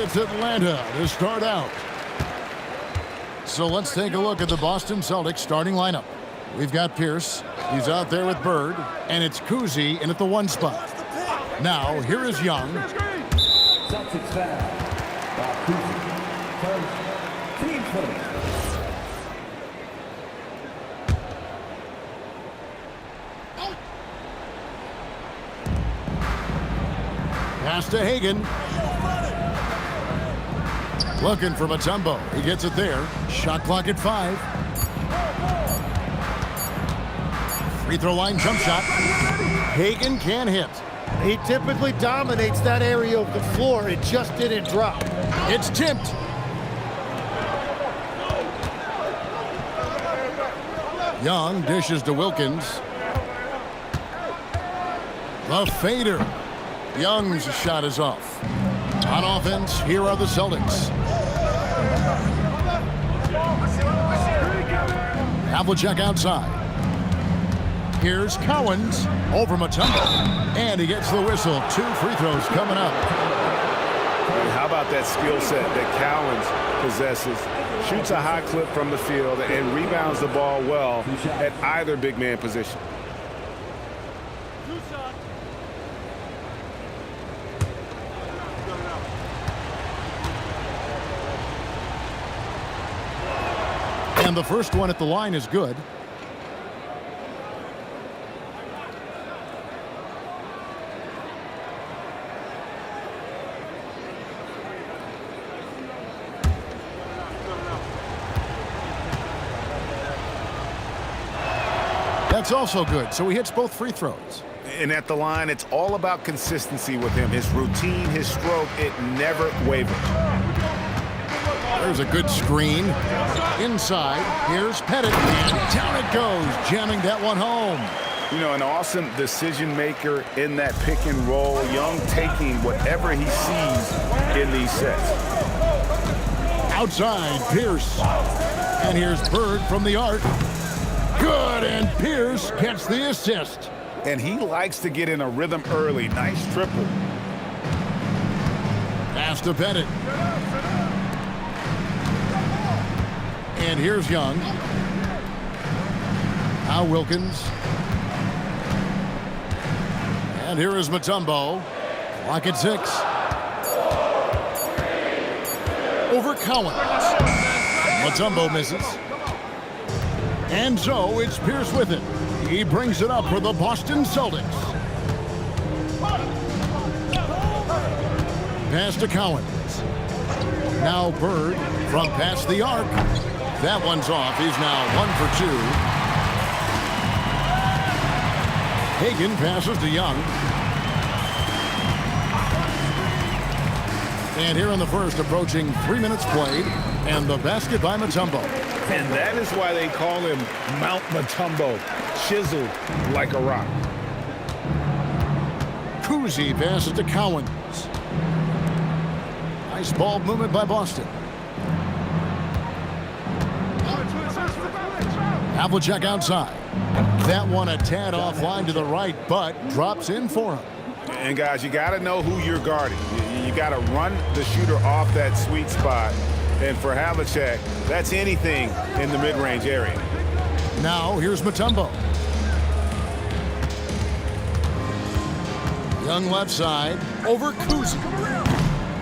It's Atlanta to start out. So let's take a look at the Boston Celtics starting lineup. We've got Pierce. He's out there with Bird. And it's Kuzi in at the 1 spot. Now, here is Young. Celtics foul. Kuzi. First, team foul. Pass to Hagan. Looking for Mutombo. He gets it there. Shot clock at 5. Free throw line jump shot. Hagan can hit. He typically dominates that area of the floor. It just didn't drop. It's tipped. Young dishes to Wilkins. The fader. Young's shot is off. On offense, here are the Celtics. Havlicek outside. Here's Cowens over Mutombo. And he gets the whistle. 2 free throws coming up. How about that skill set that Cowens possesses? Shoots a high clip from the field and rebounds the ball well at either big man position. And the first one at the line is good. That's also good, so he hits both free throws. And at the line, it's all about consistency with him. His routine, his stroke, it never wavers. There's a good screen. Inside, here's Pettit, and down it goes, jamming that one home. You know, an awesome decision maker in that pick and roll. Young taking whatever he sees in these sets. Outside, Pierce. And here's Bird from the arc. Good, and Pierce gets the assist. And he likes to get in a rhythm early. Nice triple. Pass to Pettit. And here's Young. Now Wilkins. And here is Mutombo. Clock at 6. Over Cowens. Mutombo misses. And so it's Pierce with it. He brings it up for the Boston Celtics. Pass to Cowens. Now Bird from past the arc. That one's off. He's now 1 for 2. Hagan passes to Young. And here in the first, approaching 3 minutes played. And the basket by Mutombo. And that is why they call him Mount Mutombo. Chiseled like a rock. Kuzi passes to Cowens. Nice ball movement by Boston. Havlicek outside. That one a tad offline to the right, but drops in for him. And guys, you got to know who you're guarding. You got to run the shooter off that sweet spot. And for Havlicek, that's anything in the mid-range area. Now here's Mutombo. Young left side over Kuzi.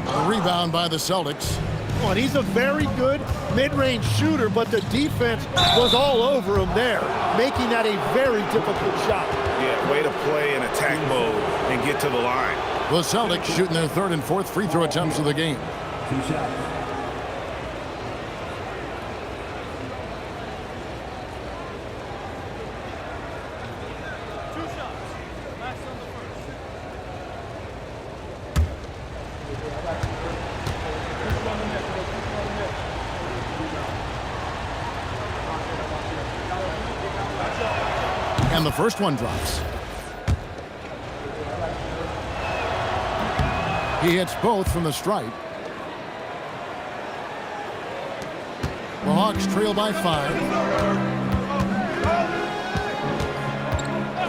A rebound by the Celtics. Oh, and he's a very good mid-range shooter, but the defense was all over him there, making that a very difficult shot. Yeah, way to play in attack mode and get to the line. The Celtics shooting their 3rd and 4th free throw attempts of the game. 2 shots. And the first one drops. He hits both from the stripe. The Hawks trail by 5.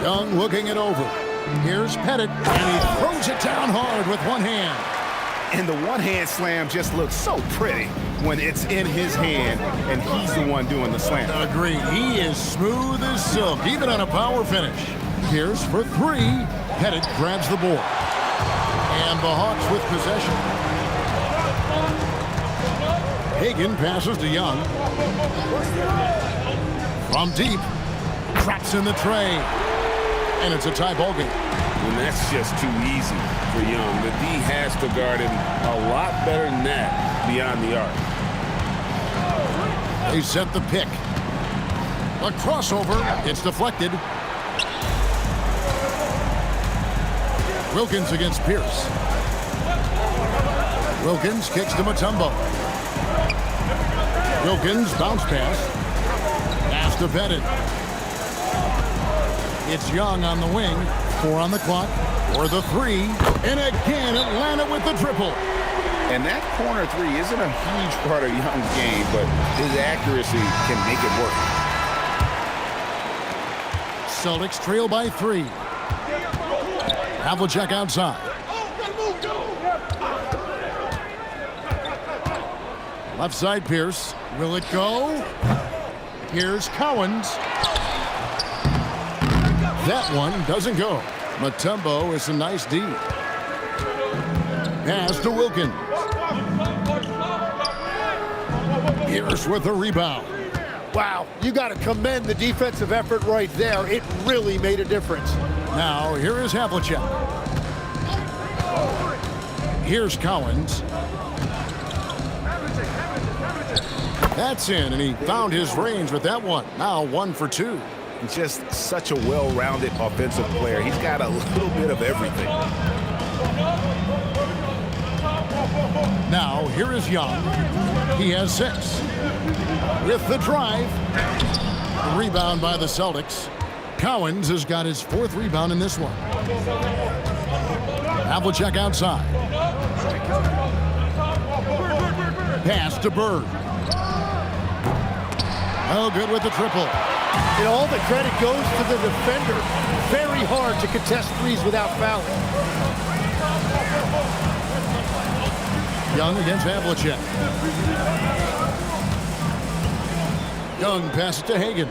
Young looking it over. Here's Pettit, and he throws it down hard with one hand. And the one-hand slam just looks so pretty when it's in his hand and he's the one doing the slam. Agreed. He is smooth as silk, even on a power finish. Pierce for three. Pettit grabs the board. And the Hawks with possession. Hagan passes to Young. From deep. Traps in the tray. And it's a tie ball game. And that's just too easy for Young. The D has to guard him a lot better than that beyond the arc. They set the pick. A crossover. It's deflected. Wilkins against Pierce. Wilkins kicks to Mutombo. Wilkins bounce pass. Pass to Pettit. It's Young on the wing. 4 on the clock. For the three. And again, Atlanta with the triple. And that corner three isn't a huge part of Young's game, but his accuracy can make it work. Celtics trail by 3. Havlicek outside. Left side Pierce. Will it go? Here's Cowens. That one doesn't go. Mutombo is a nice D. Pass to Wilkins. Pierce with a rebound. Wow, you got to commend the defensive effort right there. It really made a difference. Now, here is Havlicek. Here's Cowens. That's in, and he found his range with that one. Now 1 for 2. Just such a well-rounded offensive player. He's got a little bit of everything. Now, here is Young. He has 6. With the drive. Rebound by the Celtics. Cowens has got his 4th rebound in this one. Havlicek outside. Pass to Bird. Oh, good with the triple. And all the credit goes to the defender. Very hard to contest threes without fouling. Young against Havlicek. Young passes to Hagan.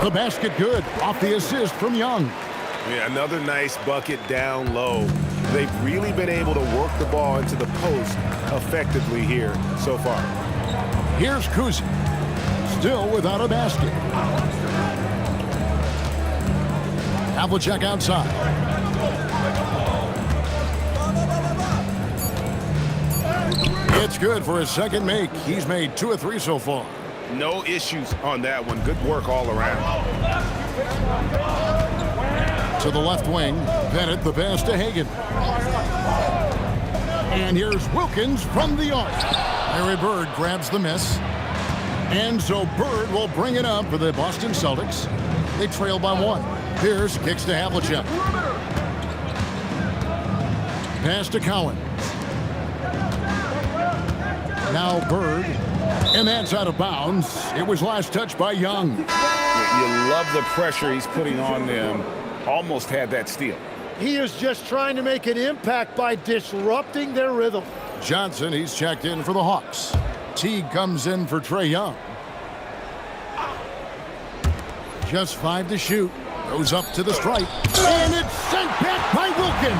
The basket good. Off the assist from Young. Yeah, another nice bucket down low. They've really been able to work the ball into the post effectively here so far. Here's Kuzi. Still without a basket. Havlicek outside. It's good for his second make. He's made 2 of 3 so far. No issues on that one. Good work all around. To the left wing. Pettit the pass to Hagan. And here's Wilkins from the arc. Larry Bird grabs the miss. And so Bird will bring it up for the Boston Celtics. They trail by 1. Pierce kicks to Havlicek. Pass to Cowens. Now Bird. And that's out of bounds. It was last touched by Young. You love the pressure he's putting on them. Almost had that steal. He is just trying to make an impact by disrupting their rhythm. Johnson, he's checked in for the Hawks. Teague comes in for Trae Young. Just 5 to shoot. Goes up to the stripe. And it's sent back by Wilkins.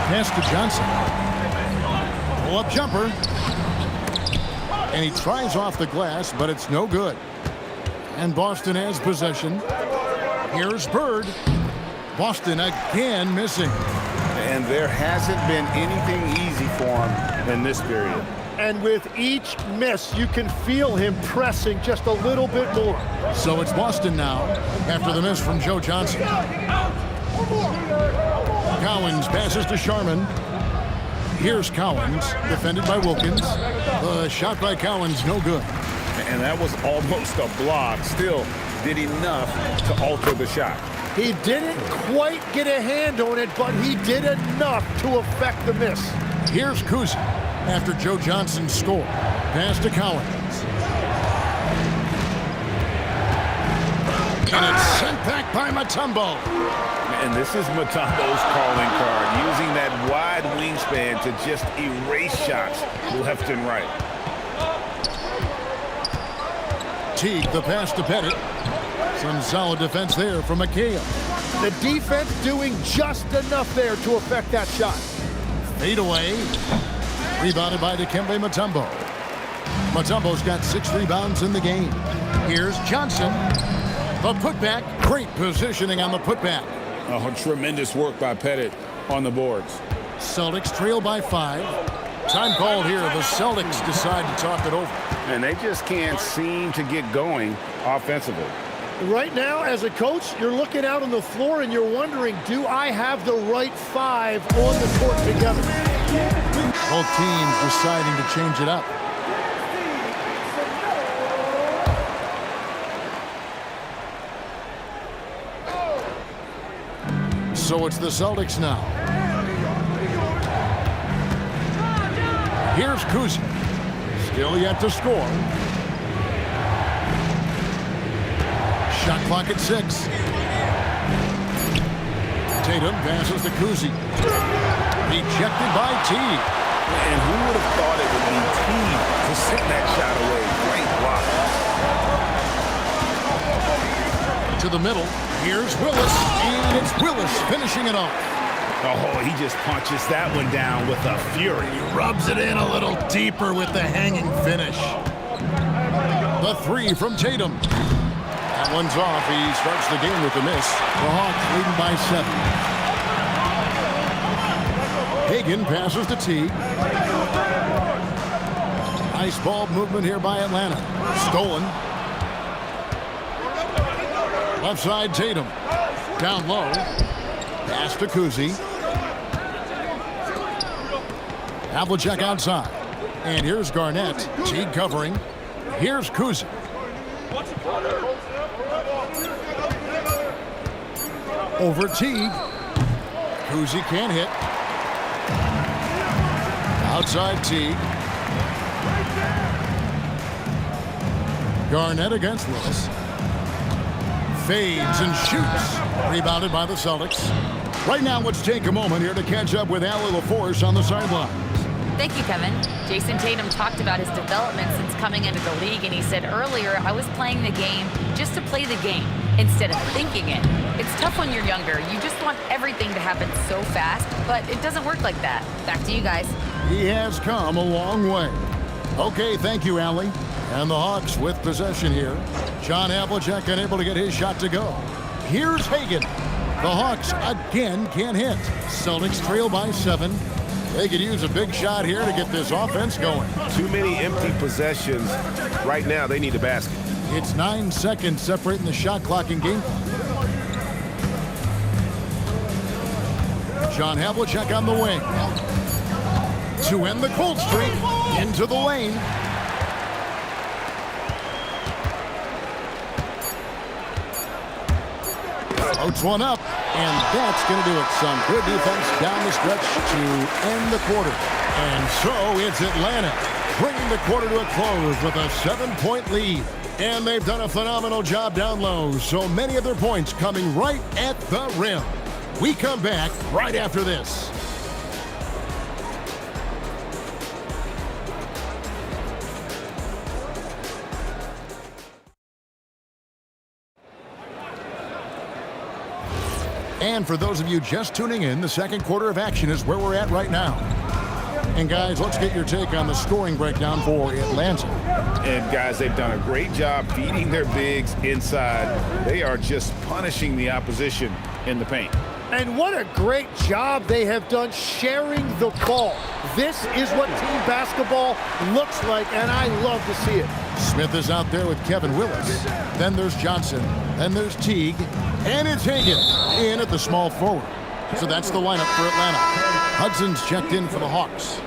Pass to Johnson. Pull-up jumper. And he tries off the glass, but it's no good. And Boston has possession. Here's Bird. Boston again missing. And there hasn't been anything easy for him in this period. And with each miss, you can feel him pressing just a little bit more. So it's Boston now after the miss from Joe Johnson. Cowens passes to Sharman. Here's Cowens, defended by Wilkins. The shot by Cowens, no good. And that was almost a block. Still did enough to alter the shot. He didn't quite get a hand on it, but he did enough to affect the miss. Here's Kuzi after Joe Johnson scored. Pass to Cowens. And it's sent back by Mutombo. And this is Mutombo's calling card, using that wide wingspan to just erase shots left and right. Teague, the pass to Pettit. Some solid defense there from McHale. The defense doing just enough there to affect that shot. Fade away. Rebounded by Dikembe Mutombo. Mutombo's got 6 rebounds in the game. Here's Johnson. The putback. Great positioning on the putback. Oh, tremendous work by Pettit on the boards. Celtics trail by 5. Time called here. The Celtics decide to talk it over. And they just can't seem to get going offensively. Right now, as a coach, you're looking out on the floor and you're wondering, do I have the right 5 on the court together? Both teams deciding to change it up. So it's the Celtics now. Here's Kuzi. Still yet to score. Shot clock at 6. Tatum passes to Kuzi. Rejected by Teague. And who would have thought it would be Teague to send that shot away? Great block. To the middle. Here's Willis. And it's Willis finishing it off. Oh, he just punches that one down with a fury. He rubs it in a little deeper with the hanging finish. The 3 from Tatum. That one's off. He starts the game with a miss. The Hawks leading by 7. Hagan passes to Teague. Nice ball movement here by Atlanta. Stolen. Left side, Tatum. Down low. Pass to Kuzi. Havlicek outside. And here's Garnett. Teague covering. Here's Kuzi. Over Teague. Kuzi can't hit. Outside Teague. Garnett against Willis. Fades and shoots. Rebounded by the Celtics. Right now, let's take a moment here to catch up with Allie LaForce on the sideline. Thank you, Kevin. Jason Tatum talked about his development since coming into the league, and he said earlier, I was playing the game just to play the game instead of thinking it. It's tough when you're younger. You just want everything to happen so fast, but it doesn't work like that. Back to you guys. He has come a long way. Okay, thank you, Allie. And the Hawks with possession here. John Havlicek unable to get his shot to go. Here's Hagan. The Hawks again can't hit. Celtics trail by 7. They could use a big shot here to get this offense going. Too many empty possessions. Right now, they need a basket. It's 9 seconds separating the shot clock and game clock. John Havlicek on the wing. To end the cold streak. Into the lane. Floats one up, and that's going to do it. Some good defense down the stretch to end the quarter. And so it's Atlanta bringing the quarter to a close with a 7-point lead. And they've done a phenomenal job down low, so many of their points coming right at the rim. We come back right after this. And for those of you just tuning in, the second quarter of action is where we're at right now. And guys, let's get your take on the scoring breakdown for Atlanta. And guys, they've done a great job feeding their bigs inside. They are just punishing the opposition in the paint. And what a great job they have done sharing the ball. This is what team basketball looks like, and I love to see it. Smith is out there with Kevin Willis. Then there's Johnson. Then there's Teague. And it's Hagan in at the small forward. So that's the lineup for Atlanta. Hudson's checked in for the Hawks.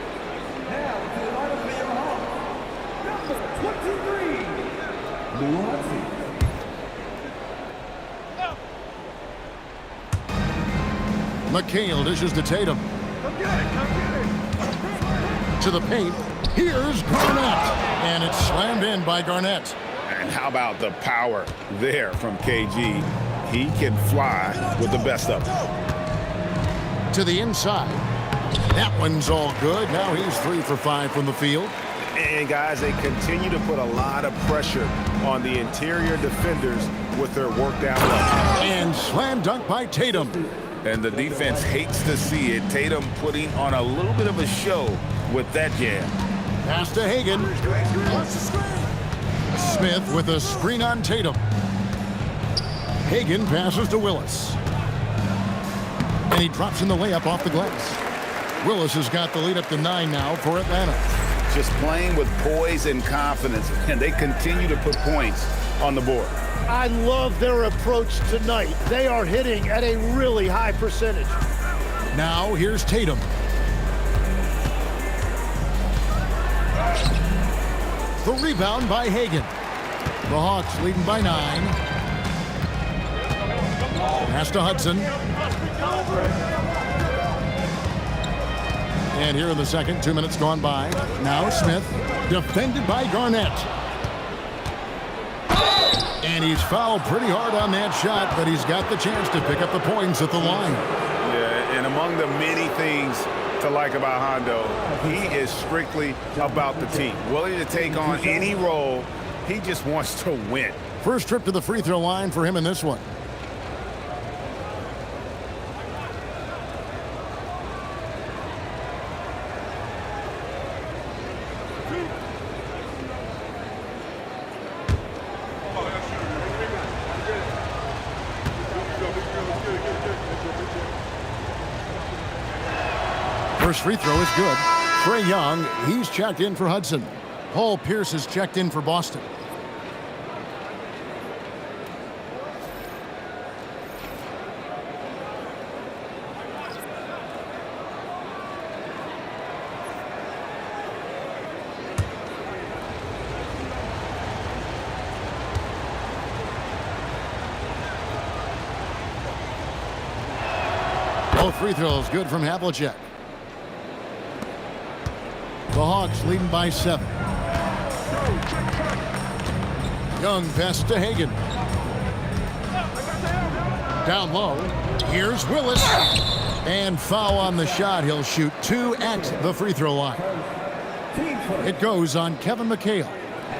McHale dishes to Tatum. To the paint. Here's Garnett. And it's slammed in by Garnett. And how about the power there from KG? He can fly with the best of them. To the inside. That one's all good. Now he's 3 for 5 from the field. And guys, they continue to put a lot of pressure on the interior defenders with their work down low. And slam dunk by Tatum. And the defense hates to see it. Tatum putting on a little bit of a show with that jam. Pass to Hagan. Smith with a screen on Tatum. Hagan passes to Willis. And he drops in the layup off the glass. Willis has got the lead up to 9 now for Atlanta. Just playing with poise and confidence, and they continue to put points on the board. I love their approach tonight. They are hitting at a really high percentage. Now here's Tatum. The rebound by Hagan. The Hawks leading by 9. Pass to Hudson. And here in the second, 2 minutes gone by. Now Smith, defended by Garnett. And he's fouled pretty hard on that shot, but he's got the chance to pick up the points at the line. Yeah, and among the many things to like about Hondo, he is strictly about the team. Willing to take on any role. He just wants to win. First trip to the free throw line for him in this one. First free throw is good. Trae Young, he's checked in for Hudson. Paul Pierce is checked in for Boston. Both free throws good from Havlicek. The Hawks leading by 7. Young pass to Hagan. Down low. Here's Willis. And foul on the shot. He'll shoot 2 at the free throw line. It goes on Kevin McHale.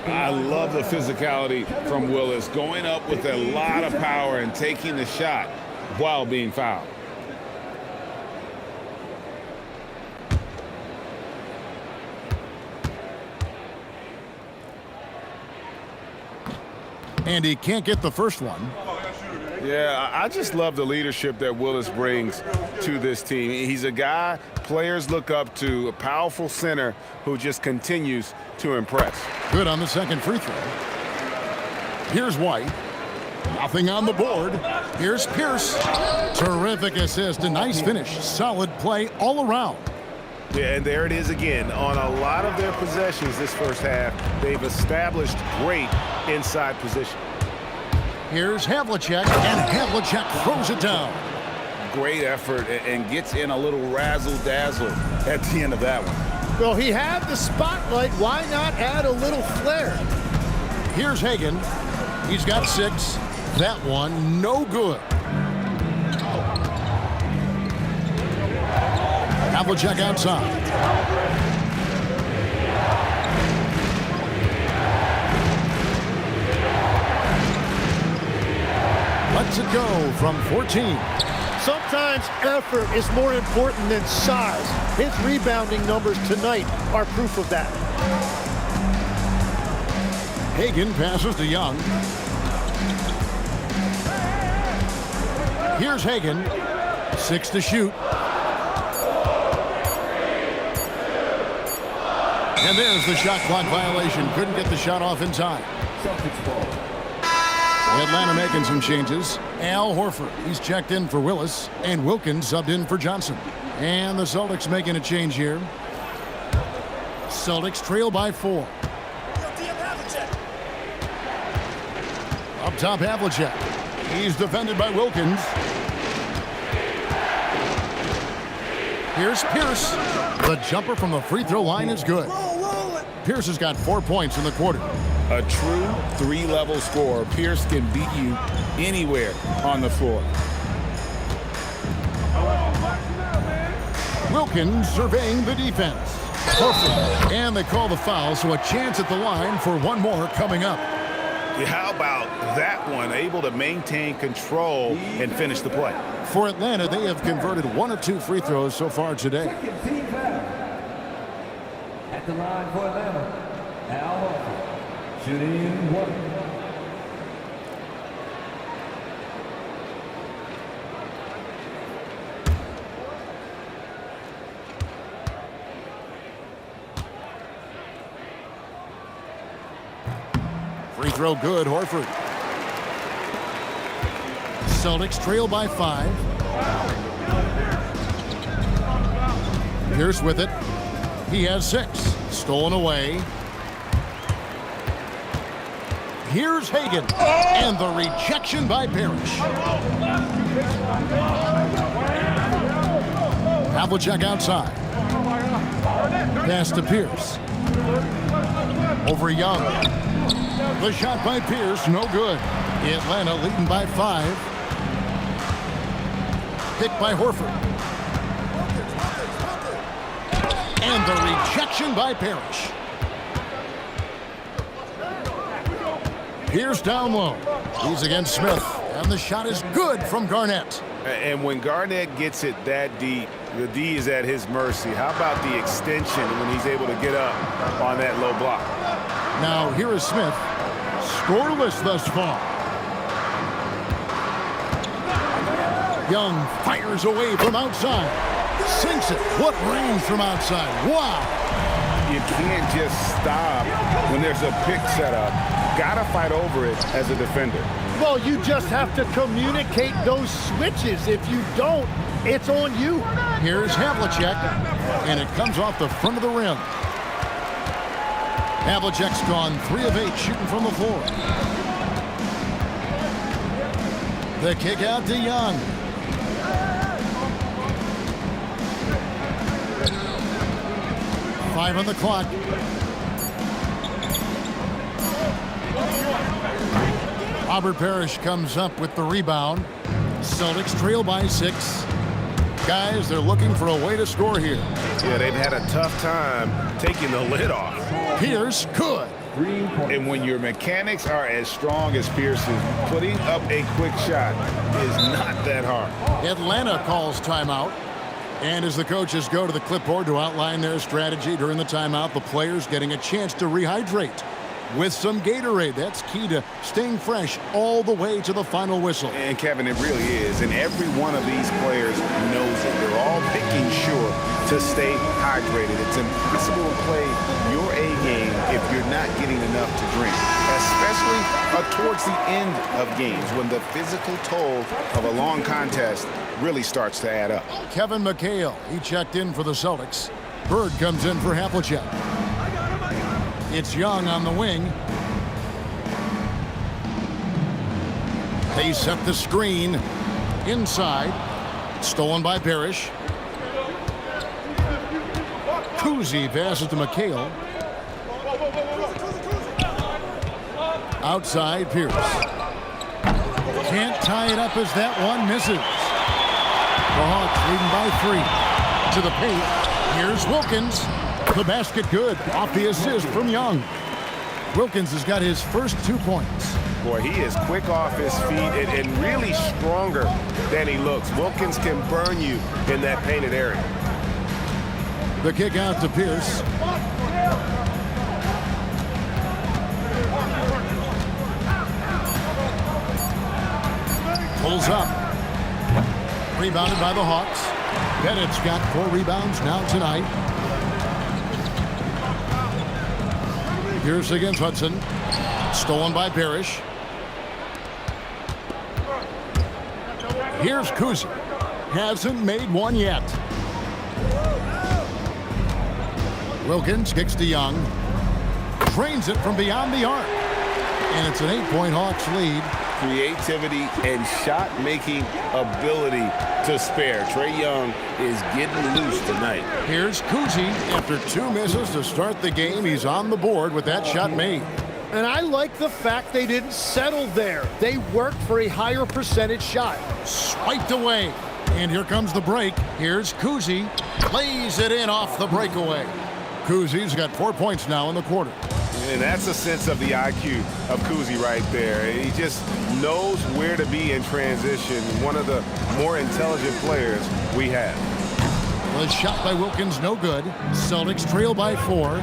I love the physicality from Willis, going up with a lot of power and taking the shot while being fouled. And he can't get the first one. Yeah, I just love the leadership that Willis brings to this team. He's a guy players look up to, a powerful center who just continues to impress. Good on the second free throw. Here's White. Nothing on the board. Here's Pierce. Terrific assist. A nice finish. Solid play all around. Yeah, and there it is again. On a lot of their possessions this first half, they've established great inside position. Here's Havlicek, and Havlicek throws it down. Great effort and gets in a little razzle-dazzle at the end of that one. Well, he had the spotlight. Why not add a little flair? Here's Hagan. He's got 6. That one, no good. Havlicek outside. Lets it go from 14. Sometimes effort is more important than size. His rebounding numbers tonight are proof of that. Hagan passes to Young. Here's Hagan. 6 to shoot. And there's the shot clock violation. Couldn't get the shot off in time. Celtics ball. Atlanta making some changes. Al Horford, he's checked in for Willis, and Wilkins subbed in for Johnson. And the Celtics making a change here. Celtics trail by 4. Up top, Havlicek. He's defended by Wilkins. Here's Pierce. The jumper from the free throw line is good. Pierce has got 4 points in the quarter. A true three-level scorer. Pierce can beat you anywhere on the floor. Wilkins surveying the defense. Horford. And they call the foul, so a chance at the line for one more coming up. Yeah, how about that one? Able to maintain control and finish the play. For Atlanta, they have converted 1 of 2 free throws so far today. Second team foul. At the line for Atlanta, Al Horford, shooting 1. Free throw good, Horford. Celtics trail by 5. Pierce with it. He has 6. Stolen away. Here's Hagan. And the rejection by Parrish. Havlicek outside. Pass to Pierce. Over Young. The shot by Pierce, no good. Atlanta leading by 5. Picked by Horford. And the rejection by Parrish. Pierce down low. He's against Smith. And the shot is good from Garnett. And when Garnett gets it that deep, the D is at his mercy. How about the extension when he's able to get up on that low block? Now here is Smith. Scoreless thus far. Young fires away from outside. Sinks it. What range from outside. Wow. You can't just stop when there's a pick set up. Gotta fight over it as a defender. Well, you just have to communicate those switches. If you don't, it's on you. Here's Havlicek. And it comes off the front of the rim. Havlicek's gone 3 of 8 shooting from the floor. The kick out to Young. Five on the clock. Robert Parrish comes up with the rebound. Celtics trail by 6. Guys, they're looking for a way to score here. Yeah, they've had a tough time taking the lid off. Pierce could. And when your mechanics are as strong as Pierce's, putting up a quick shot is not that hard. Atlanta calls timeout. And as the coaches go to the clipboard to outline their strategy during the timeout, the players getting a chance to rehydrate with some Gatorade. That's key to staying fresh all the way to the final whistle. And Kevin, it really is. And every one of these players knows it. They're all making sure to stay hydrated. It's impossible to play your A game if you're not getting enough to drink, especially towards the end of games when the physical toll of a long contest really starts to add up. Kevin McHale, he checked in for the Celtics. Bird comes in for Havlicek. It's Young on the wing. They set the screen inside. Stolen by Parrish. Kuzi passes to McHale. Outside Pierce. Can't tie it up as that one misses. The Hawks leading by 3. To the paint. Here's Wilkins. The basket good. Off the assist from Young. Wilkins has got his first 2 points. Boy, he is quick off his feet and really stronger than he looks. Wilkins can burn you in that painted area. The kick out to Pierce. Pulls up. Rebounded by the Hawks. Bennett's got 4 rebounds now tonight. Pierce against Hudson. Stolen by Parrish. Here's Kuzi. Hasn't made one yet. Wilkins kicks to Young. Drains it from beyond the arc. And it's an 8-point Hawks lead. Creativity and shot-making ability to spare. Trae Young is getting loose tonight. Here's Kuzi. After 2 misses to start the game, he's on the board with that shot made. And I like the fact they didn't settle there. They worked for a higher percentage shot. Swiped away. And here comes the break. Here's Kuzi. Lays it in off the breakaway. Kuzi's got 4 points now in the quarter. And that's a sense of the IQ of Kuzi right there. He just knows where to be in transition. One of the more intelligent players we have. The shot by Wilkins, no good. Celtics trail by 4.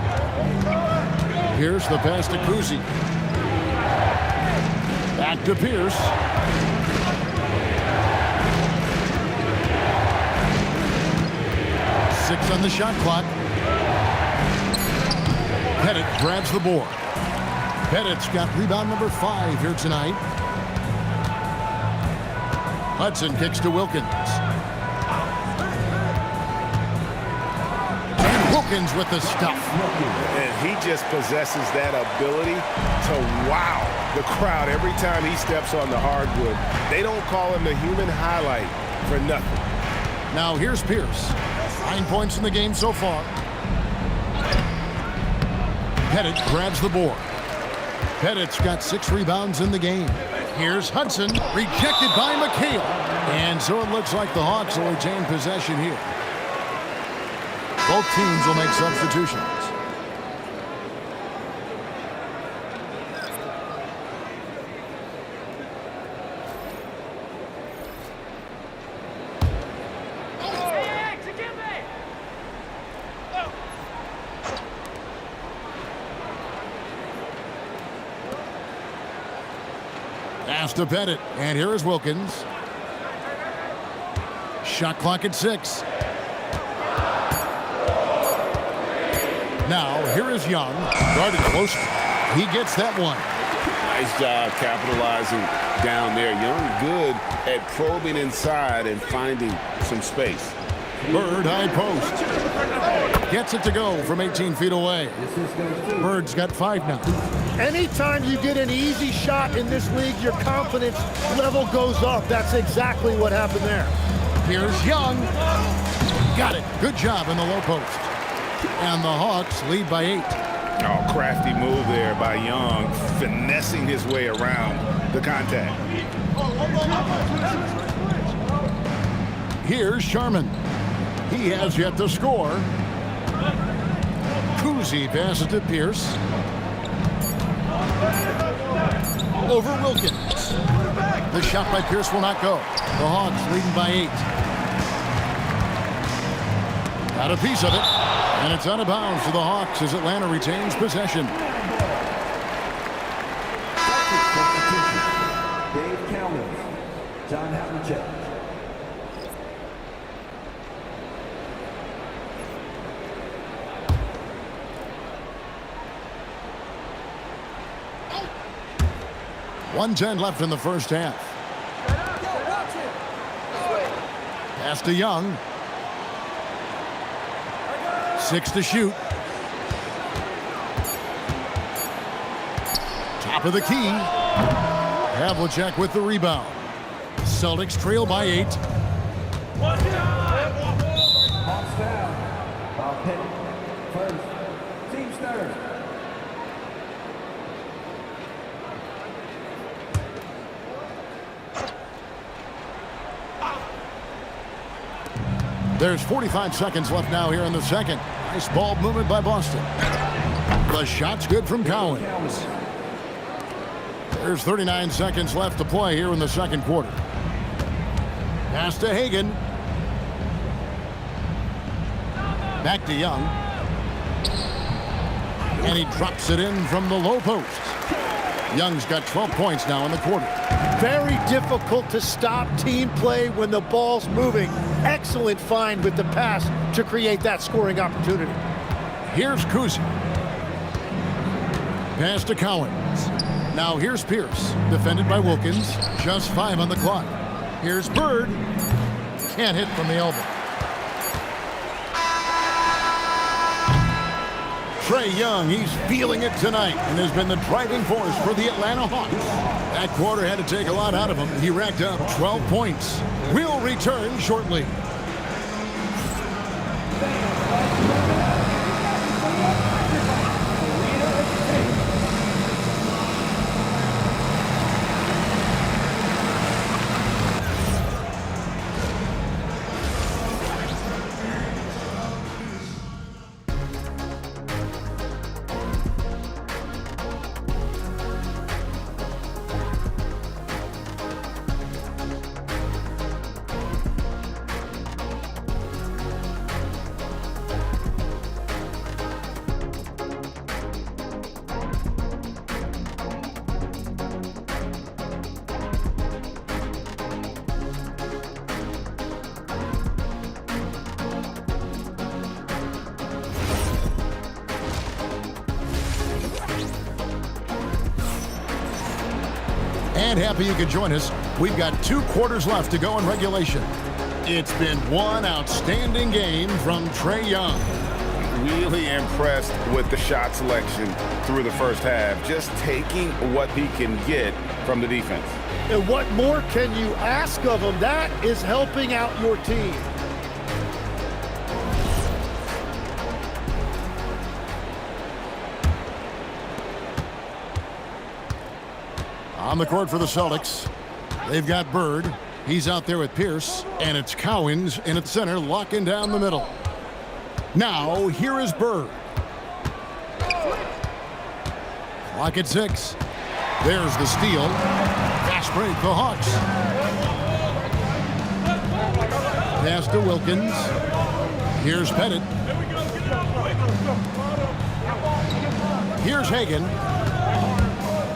Here's the pass to Kuzi. Back to Pierce. Six on the shot clock. Pettit grabs the board. Pettit's got rebound number 5 here tonight. Hudson kicks to Wilkins. And Wilkins with the stuff. And he just possesses that ability to wow the crowd every time he steps on the hardwood. They don't call him the human highlight for nothing. Now here's Pierce. 9 points in the game so far. Pettit grabs the board. Pettit's got 6 rebounds in the game. Here's Hudson, rejected by McHale. And so it looks like the Hawks will retain possession here. Both teams will make substitutions. Pass to Pettit, and here is Wilkins. Shot clock at 6. Now, here is Young, guarded close. He gets that one. Nice job capitalizing down there. Young good at probing inside and finding some space. Bird high post. Gets it to go from 18 feet away. Bird's got 5 now. Anytime you get an easy shot in this league, your confidence level goes up. That's exactly what happened there. Here's Young. Got it. Good job in the low post. And the Hawks lead by 8. Oh, crafty move there by Young, finessing his way around the contact. Here's Sharman. He has yet to score. Kuzi passes to Pierce. Over Wilkins. The shot by Pierce will not go. The Hawks leading by 8. Got a piece of it. And it's out of bounds to the Hawks as Atlanta retains possession. Dave Cowens, John Havlicek. .110 left in the first half. Pass to Young. 6 to shoot. Top of the key. Havlicek with the rebound. Celtics trail by 8. Hawks down. Bob Pettit, first. Team third. There's 45 seconds left now here in the second. Nice ball movement by Boston. The shot's good from Cowens. There's 39 seconds left to play here in the second quarter. Pass to Hagan. Back to Young. And he drops it in from the low post. Young's got 12 points now in the quarter. Very difficult to stop team play when the ball's moving. Excellent find with the pass to create that scoring opportunity. Here's Kuzi. Pass to Cowens. Now here's Pierce, defended by Wilkins. Just 5 on the clock. Here's Bird. Can't hit from the elbow. Trae Young, he's feeling it tonight and has been the driving force for the Atlanta Hawks. That quarter had to take a lot out of him. He racked up 12 points. We'll return shortly. And happy you could join us. We've got 2 quarters left to go in regulation. It's been one outstanding game from Trae Young. Really impressed with the shot selection through the first half. Just taking what he can get from the defense. And what more can you ask of him? That is helping out your team. On the court for the Celtics, they've got Bird. He's out there with Pierce, and it's Cowens in at center, locking down the middle. Now, here is Bird. Clock at 6. There's the steal. Fast break, the Hawks. Pass to Wilkins. Here's Pettit. Here's Hagan.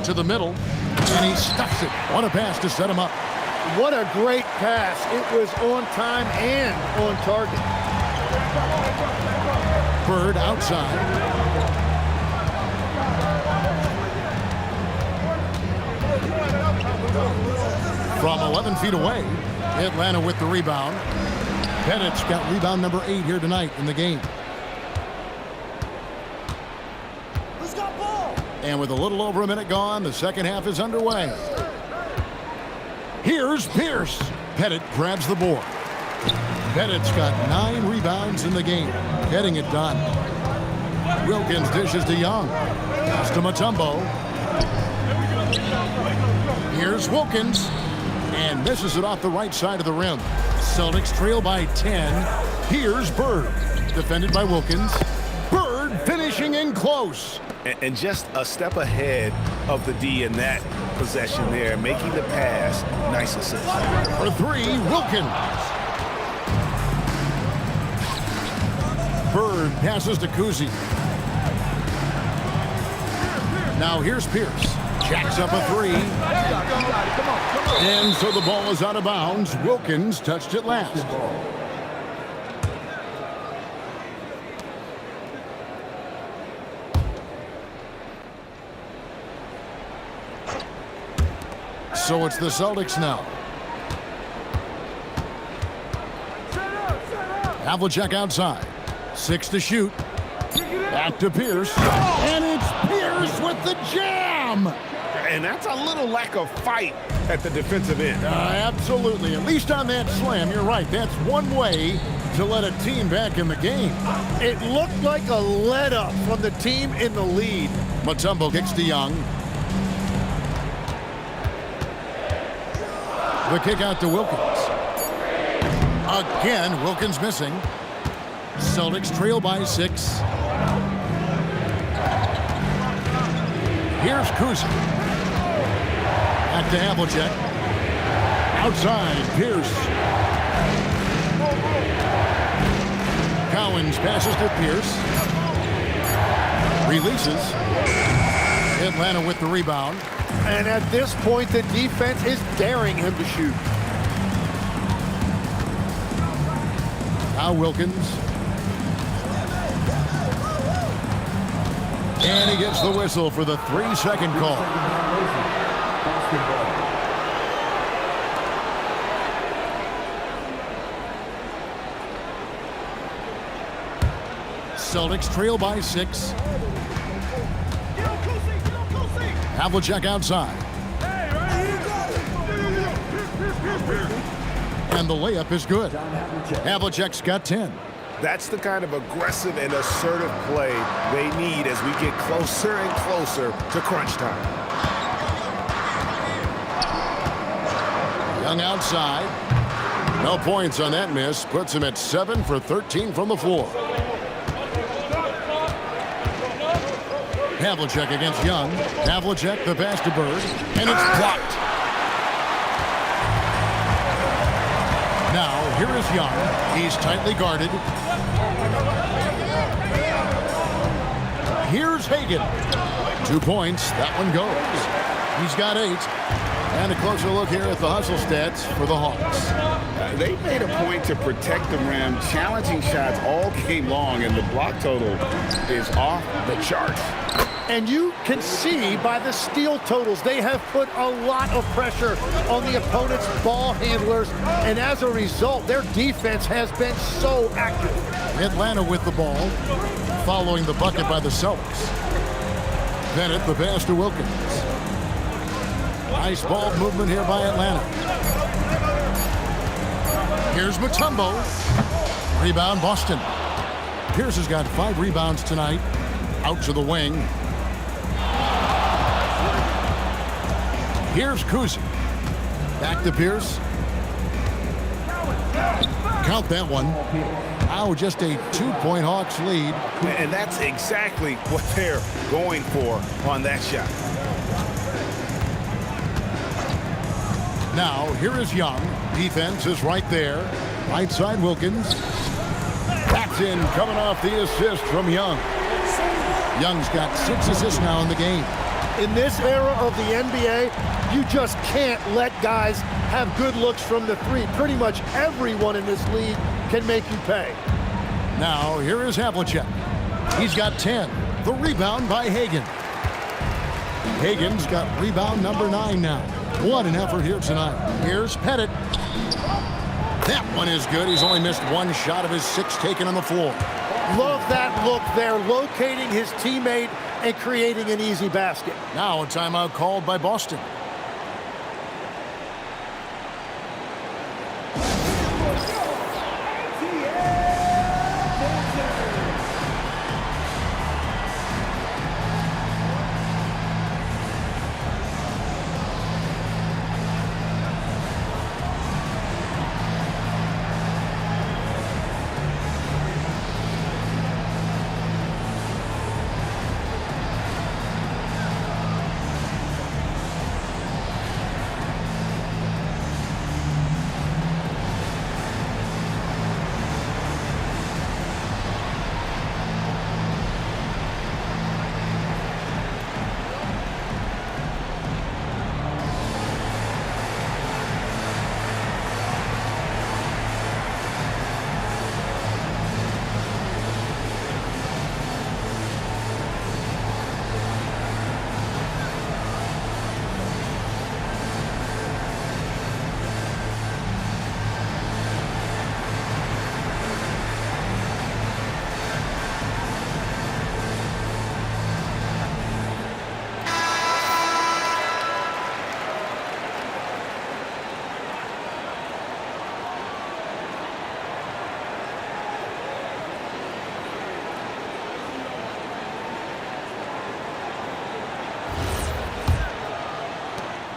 To the middle. And he stuffs it. What a pass to set him up. What a great pass. It was on time and on target. Bird outside. From 11 feet away, Atlanta with the rebound. Pettit's got rebound number 8 here tonight in the game. And with a little over a minute gone, the second half is underway. Here's Pierce. Pettit grabs the board. Pettit's got 9 rebounds in the game, getting it done. Wilkins dishes to Young. Pass to Mutombo. Here's Wilkins. And misses it off the right side of the rim. Celtics trail by 10. Here's Bird. Defended by Wilkins. Bird finishing in close. And just a step ahead of the D in that possession there, making the pass. Nice assist. For 3, Wilkins. Bird passes to Kuzi. Now here's Pierce. Jacks up a 3. And so the ball is out of bounds. Wilkins touched it last. So it's the Celtics now. Havlicek outside. 6 to shoot. Back to Pierce. And it's Pierce with the jam. And that's a little lack of fight at the defensive end. Absolutely. At least on that slam, you're right. That's one way to let a team back in the game. It looked like a let-up from the team in the lead. Mutombo kicks to Young. The kick out to Wilkins. Again, Wilkins missing. Celtics trail by 6. Here's Kuzi. Back to Havlicek. Outside, Pierce. Cowens passes to Pierce. Releases. Atlanta with the rebound. And at this point, the defense is daring him to shoot. Now Wilkins. And he gets the whistle for the 3-second call. Celtics trail by 6. Havlicek outside. And the layup is good. Havlicek's got 10. That's the kind of aggressive and assertive play they need as we get closer and closer to crunch time. Young outside. No points on that miss. Puts him at 7 for 13 from the floor. Havlicek against Young. Havlicek, the pass to Bird, and it's blocked. Now, here is Young. He's tightly guarded. Here's Hagan. 2 points. That one goes. He's got 8. And a closer look here at the hustle stats for the Hawks. They made a point to protect the rim, challenging shots all game long, and the block total is off the charts. And you can see by the steal totals, they have put a lot of pressure on the opponent's ball handlers. And as a result, their defense has been so active. Atlanta with the ball, following the bucket by the Celtics. Bennett, the pass to Wilkins. Nice ball movement here by Atlanta. Here's Mutombo. Rebound, Boston. Pierce has got 5 rebounds tonight. Out to the wing. Here's Kuzi. Back to Pierce. Count that one. Now just a 2-point Hawks lead. And that's exactly what they're going for on that shot. Now, here is Young. Defense is right there. Right side, Wilkins. That's in, coming off the assist from Young. Young's got 6 assists now in the game. In this era of the NBA, you just can't let guys have good looks from the 3. Pretty much everyone in this league can make you pay. Now, here is Havlicek. He's got 10. The rebound by Hagan. Hagan's got rebound number 9 now. What an effort here tonight. Here's Pettit. That one is good. He's only missed 1 shot of his 6 taken on the floor. Love that look there, locating his teammate and creating an easy basket. Now a timeout called by Boston.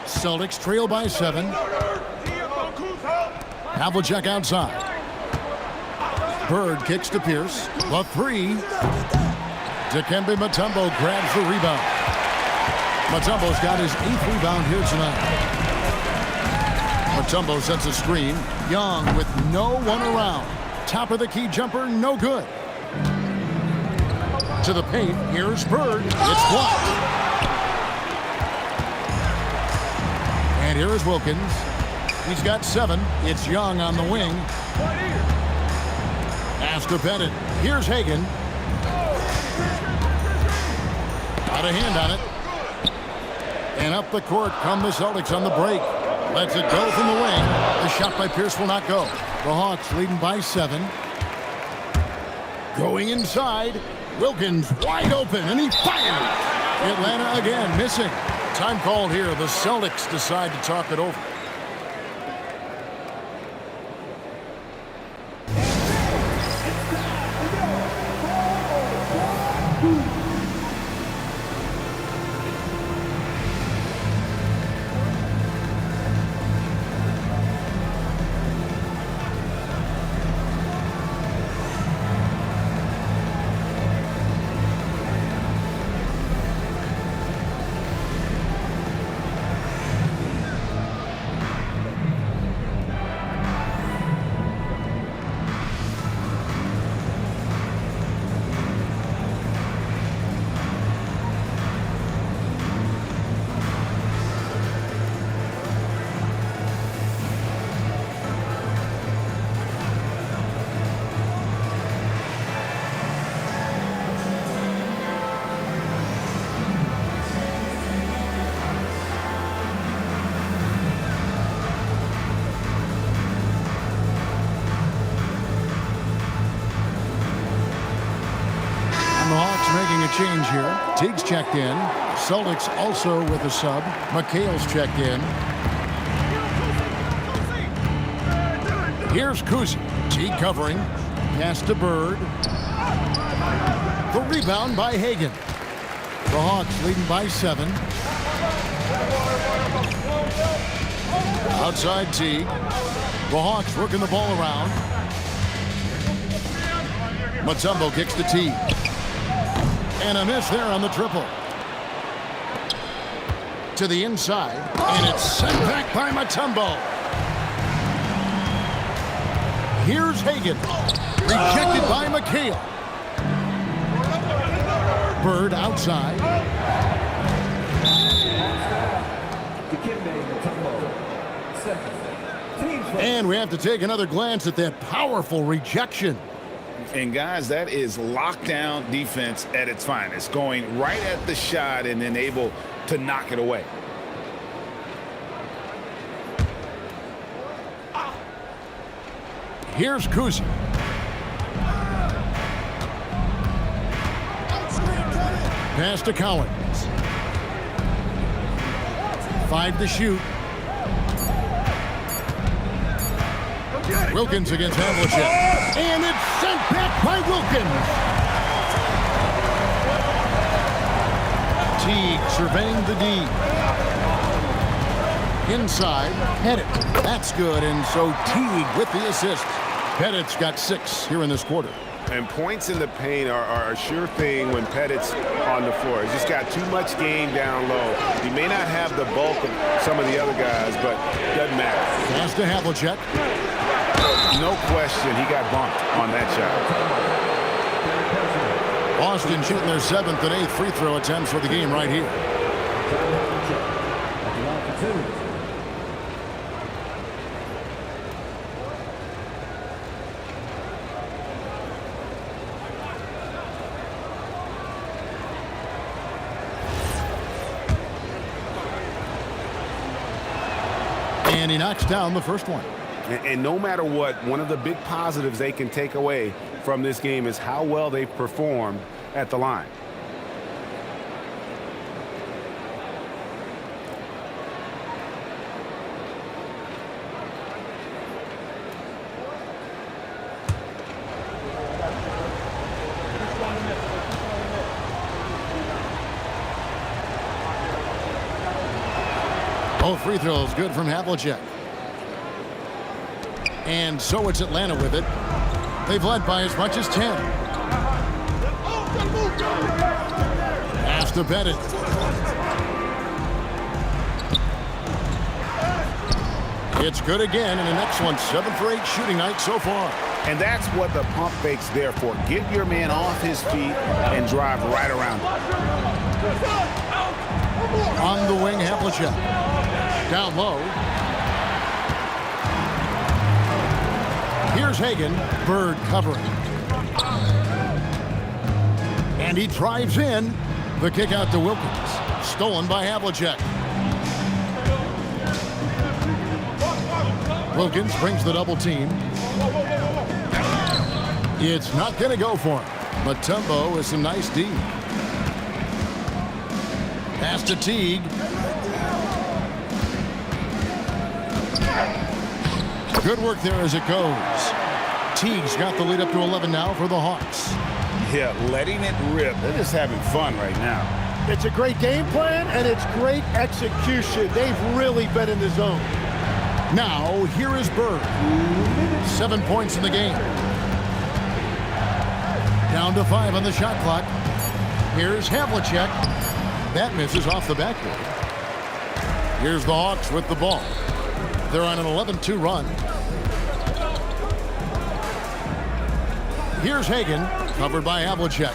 Celtics trail by 7. Havlicek outside. Bird kicks to Pierce. The 3. Dikembe Mutombo grabs the rebound. Mutombo's got his 8th rebound here tonight. Mutombo sets a screen. Young with no one around. Top of the key jumper, no good. To the paint, here's Bird. It's blocked. And here is Wilkins. He's got 7. It's Young on the wing. Pass to Bennett. Here's Hagan. Got a hand on it. And up the court come the Celtics on the break. Lets it go from the wing. The shot by Pierce will not go. The Hawks leading by 7. Going inside. Wilkins wide open, and he fires. Atlanta again missing. Time called here. The Celtics decide to talk it over. change here. Teague's checked in. Celtics also with a sub. McHale's checked in. Here's Kuzi. Teague covering. Pass to Bird. The rebound by Hagan. The Hawks leading by 7. Outside Teague. The Hawks working the ball around. Mutombo kicks to Teague. And a miss there on the triple. To the inside. And it's sent back by Mutombo. Here's Hagan. Rejected by McHale. Bird outside. And we have to take another glance at that powerful rejection. And guys, that is lockdown defense at its finest, going right at the shot and then able to knock it away. Here's Kuzi. Pass to Collins. 5 to shoot. Wilkins against Havlicek. And it's sent back by Wilkins. Teague surveying the D. Inside, Pettit. That's good, and so Teague with the assist. Pettit's got 6 here in this quarter. And points in the paint are a sure thing when Pettit's on the floor. He's just got too much game down low. He may not have the bulk of some of the other guys, but it doesn't matter. Pass to Havlicek. No question, he got bumped on that shot. Boston shooting their 7th and 8th free throw attempts for the game right here. And he knocks down the first one. And no matter what, one of the big positives they can take away from this game is how well they performed at the line. Both free throws good from Havlicek. And so it's Atlanta with it. They've led by as much as 10. Pass to Pettit. It's good again, and an excellent 7 for 8 shooting night so far. And that's what the pump fake's there for. Get your man off his feet and drive right around him. On the wing, Havlicek. Down low. Here's Hagan. Bird covering. And he drives in. The kick out to Wilkins. Stolen by Havlicek. Wilkins brings the double team. It's not going to go for him. Mutombo with some nice D. Pass to Teague. Good work there as it goes. Teague's got the lead up to 11 now for the Hawks. Yeah, letting it rip. They're just having fun right now. It's a great game plan, and it's great execution. They've really been in the zone. Now, here is Bird. 7 points in the game. Down to 5 on the shot clock. Here's Havlicek. That misses off the backboard. Here's the Hawks with the ball. They're on an 11-2 run. Here's Hagan, covered by Havlicek.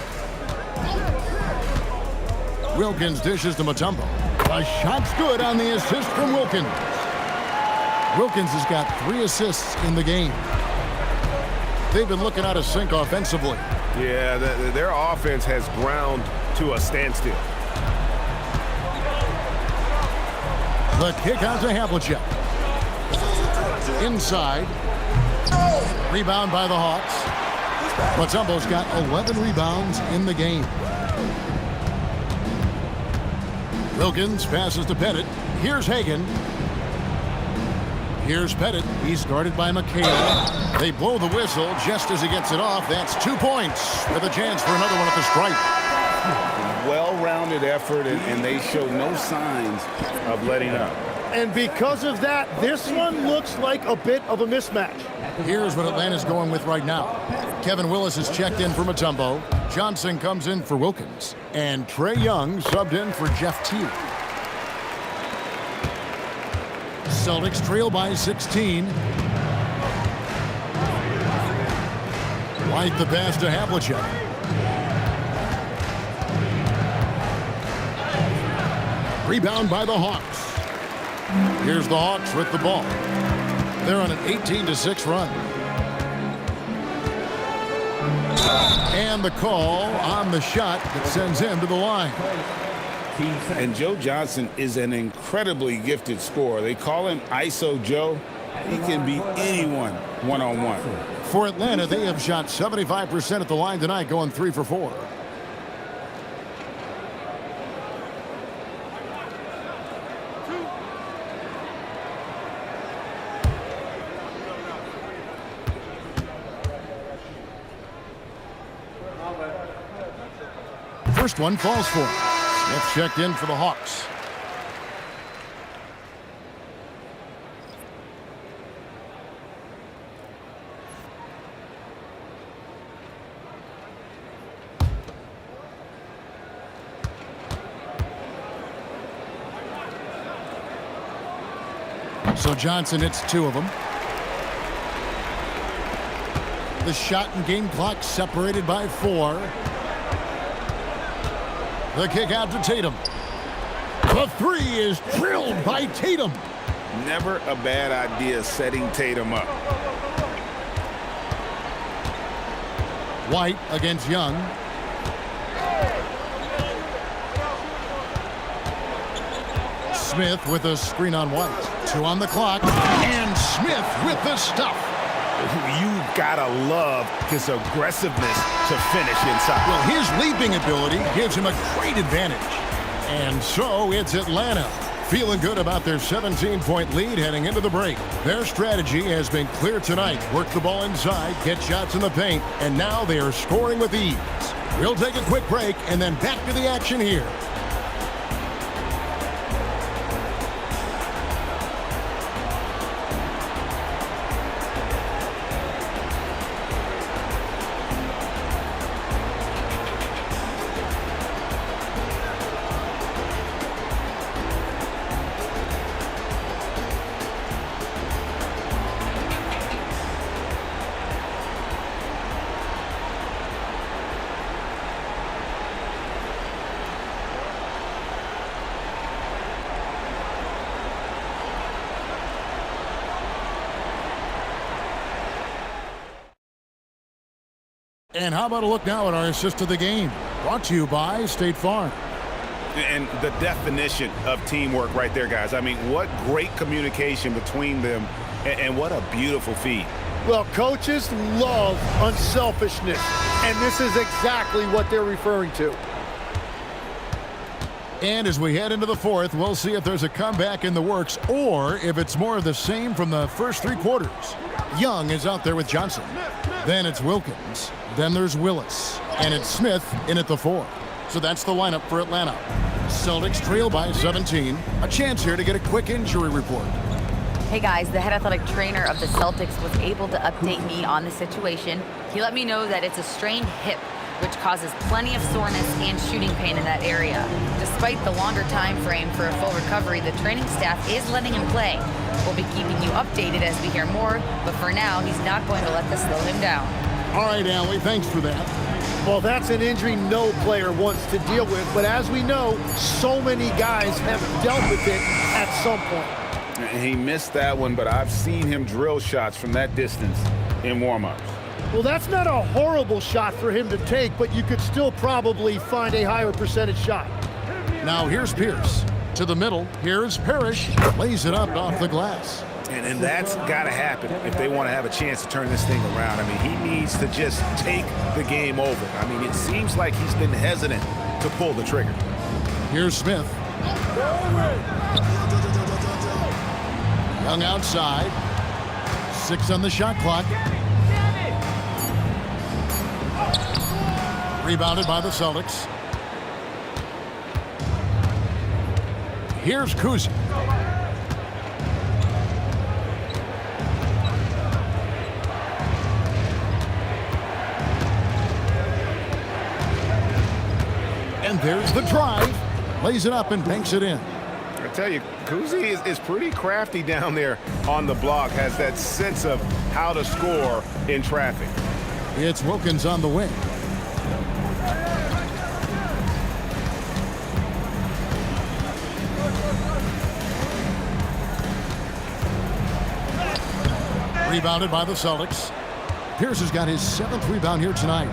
Wilkins dishes to Mutombo. A shot's good on the assist from Wilkins. Wilkins has got 3 assists in the game. They've been looking out of sync offensively. Yeah, their offense has ground to a standstill. The kick out to Havlicek. Inside. Rebound by the Hawks. Mutombo's got 11 rebounds in the game. Wilkins passes to Pettit. Here's Hagan. Here's Pettit. He's guarded by McHale. They blow the whistle just as he gets it off. That's 2 points with a chance for another one at the stripe. Well-rounded effort, and they show no signs of letting up. And because of that, this one looks like a bit of a mismatch. Here's what Atlanta's going with right now. Kevin Willis is checked in for Mutombo. Johnson comes in for Wilkins. And Trae Young subbed in for Jeff Teague. Celtics trail by 16. White the pass to Havlicek. Rebound by the Hawks. Here's the Hawks with the ball. They're on an 18-6 run. And the call on the shot that sends him to the line. And Joe Johnson is an incredibly gifted scorer. They call him ISO Joe. He can beat anyone one-on-one. For Atlanta, they have shot 75% at the line tonight, going 3 for 4. First one falls for him. Smith checked in for the Hawks. So Johnson hits 2 of them. The shot and game clock separated by 4. The kick out to Tatum. The 3 is drilled by Tatum. Never a bad idea setting Tatum up. White against Young. Smith with a screen on White. 2 on the clock. And Smith with the stuff. You've got to love his aggressiveness to finish inside. Well, his leaping ability gives him a great advantage. And so it's Atlanta feeling good about their 17-point lead heading into the break. Their strategy has been clear tonight. Work the ball inside, get shots in the paint, and now they are scoring with ease. We'll take a quick break and then back to the action here. And how about a look now at our assist of the game? Brought to you by State Farm. And the definition of teamwork right there, guys. I mean, what great communication between them, and what a beautiful feed. Well, coaches love unselfishness, and this is exactly what they're referring to. And as we head into the 4th, we'll see if there's a comeback in the works or if it's more of the same from the first 3 quarters. Young is out there with Johnson. Then it's Wilkins. Then there's Willis. And it's Smith in at the 4. So that's the lineup for Atlanta. Celtics trail by 17. A chance here to get a quick injury report. Hey guys, the head athletic trainer of the Celtics was able to update me on the situation. He let me know that it's a strained hip, which causes plenty of soreness and shooting pain in that area. Despite the longer time frame for a full recovery, the training staff is letting him play. We'll be keeping you updated as we hear more, but for now, he's not going to let this slow him down. All right, Allie, thanks for that. Well, that's an injury no player wants to deal with, but as we know, so many guys have dealt with it at some point. He missed that one, but I've seen him drill shots from that distance in warm-ups. Well, that's not a horrible shot for him to take, but you could still probably find a higher percentage shot. Now here's Pierce. To the middle, here's Parrish. Lays it up off the glass. And that's got to happen if they want to have a chance to turn this thing around. I mean, he needs to just take the game over. I mean, it seems like he's been hesitant to pull the trigger. Here's Smith. Young outside. 6 on the shot clock. Rebounded by the Celtics. Here's Kuzi. And there's the drive. Lays it up and banks it in. I tell you, Kuzi is pretty crafty down there on the block. Has that sense of how to score in traffic. It's Wilkins on the wing. Rebounded by the Celtics. Pierce has got his 7th rebound here tonight.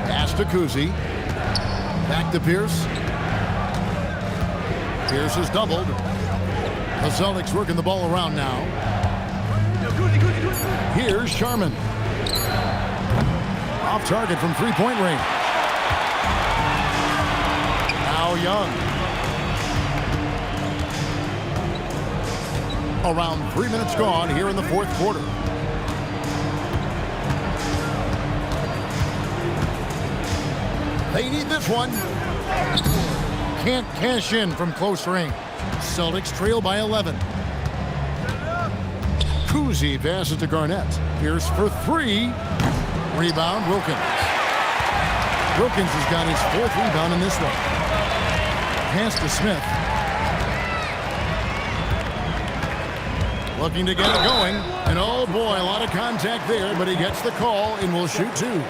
Pass to Kuzi. Back to Pierce. Pierce is doubled. The Celtics working the ball around now. Here's Sharman. Off target from three-point range. Now Young. Around 3 minutes gone here in the 4th quarter. They need this one. Can't cash in from close range. Celtics trail by 11. Kuzi passes to Garnett. Pierce for 3. Rebound, Wilkins. Wilkins has got his 4th rebound in this one. Pass to Smith. Looking to get it going. And oh boy, a lot of contact there, but he gets the call and will shoot 2.